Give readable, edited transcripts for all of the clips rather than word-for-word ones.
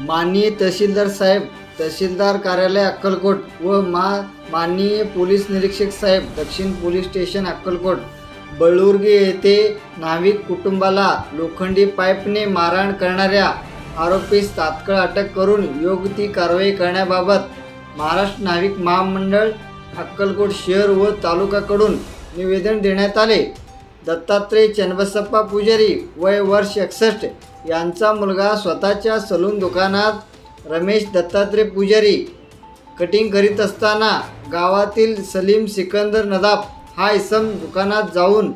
माननीय तहसीलदार साहेब, तहसीलदार कार्यालय अक्कलकोट व माननीय पोलीस निरीक्षक साहेब, दक्षिण पोलीस स्टेशन अक्कलकोट, बळुर्गी येथे नाविक कुटुंबाला लोखंडी पाईपने मारहाण करणाऱ्या आरोपीस तात्काळ अटक करून योग्य ती कारवाई करण्याबाबत महाराष्ट्र नाविक महामंडळ अक्कलकोट शहर व तालुक्याकडून निवेदन देण्यात आले। दत्तात्रय चन्नबसप्पा पुजारी वय वर्ष 61 यांचा मुलगा स्वतःच्या सलून दुकानात रमेश दत्तात्रय पुजारी कटिंग करीत असताना गावातील सलीम सिकंदर नदाफ हा इसम दुकानात जाऊन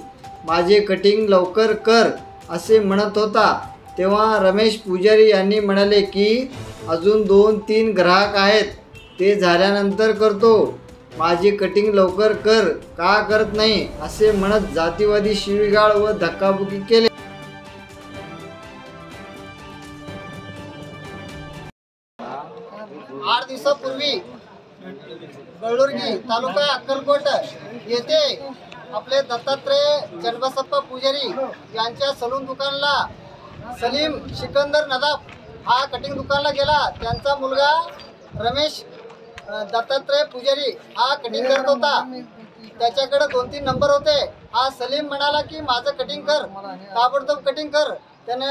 माझे कटिंग लवकर कर असे म्हणत होता, तेव्हा रमेश पुजारी यांनी म्हणाले की अजून 2-3 ग्राहक आहेत, ते झाल्यानंतर करतो, माझी कटिंग लवकर कर, का करत नाही असे म्हणत जातीवादी शिवीगाळ व धक्काबुक्की केले। 8 दिवसापूर्वी बळुर्गी तालुका अक्कलकोट येथे आपले दत्तात्रय चन्नबसप्पा पुजारी यांच्या सलून दुकानला सलीम सिकंदर नदाफ हा कटिंग दुकानला गेला। त्यांचा मुलगा रमेश दत्तात्रय पुजारी हा कटिंग करत होता, त्याच्याकडे 2-3 नंबर होते। हा सलीम म्हणाला की माझं कटिंग कर, ताबडतोब कटिंग कर। त्याने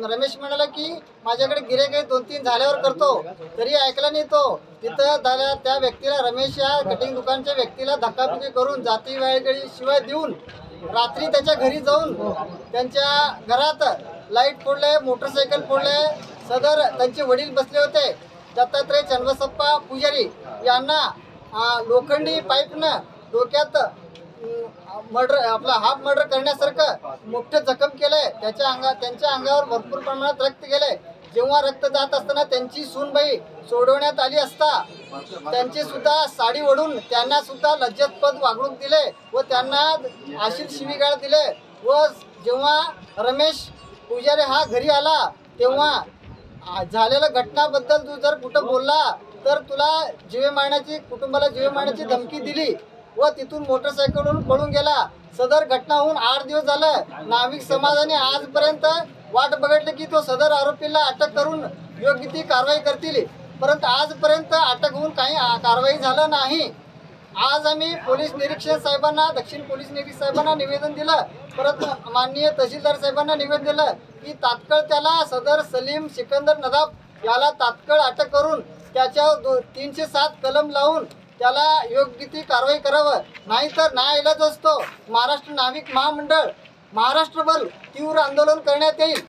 रमेश म्हणाला की माझ्याकडे गिऱ्हाईक आहे, 2-3 झाल्यावर करतो, तरी ऐकला नाही तो। तिथं त्या व्यक्तीला, रमेश या कटिंग दुकानच्या व्यक्तीला धक्काबुक्की करून जाती वेळगळी शिवाय देऊन रात्री त्याच्या घरी जाऊन त्यांच्या घरात लाईट फोडले, मोटरसायकल फोडले। सदर त्यांचे वडील बसले होते दत्तात्रय चन्नबसप्पा पुजारी यांना लोखंडी पाईपनं डोक्यात हाफ मर्डर करण्यासारखं मोठं जखम केलंय। त्यांच्या अंगावर भरपूर प्रमाणात रक्त गेले। जेव्हा रक्त जात असताना त्यांची सूनबाई सोडवण्यात आली असता त्यांची सुद्धा साडी ओढून त्यांना सुद्धा लज्जतपद वागणूक दिले व त्यांना अशील शिवीगाळ दिले। व जेव्हा रमेश पुजारी हा घरी आला तेव्हा झालेल्या घटनाबद्दल तू जर कुठं बोलला तर तुला जीवे मारण्याची, कुटुंबाला जीवे मारण्याची धमकी दिली व तिथून मोटरसायकलवरून पळून गेला। सदर घटना होऊन 8 दिवस झालं। नाविक समाजाने आजपर्यंत वाट बघितली की तो सदर आरोपीला अटक करून योग्य ती कारवाई करतील, परंतु आजपर्यंत अटक होऊन काही कारवाई झालं नाही। आज आम्ही पोलीस निरीक्षक साहेबांना, दक्षिण पोलीस निरीक्षक साहेबांना निवेदन दिलं, परत माननीय तहसीलदार साहेबांना निवेदन दिलं की तात्काळ त्याला सदर सलीम सिकंदर नदाफ याला तात्काळ अटक करून त्याच्यावर 307 कलम लावून त्याला योग्य ती कारवाई करावं, नाहीतर नाईलाज असतो महाराष्ट्र नाविक महामंडळ महाराष्ट्रभर तीव्र आंदोलन करण्यात येईल।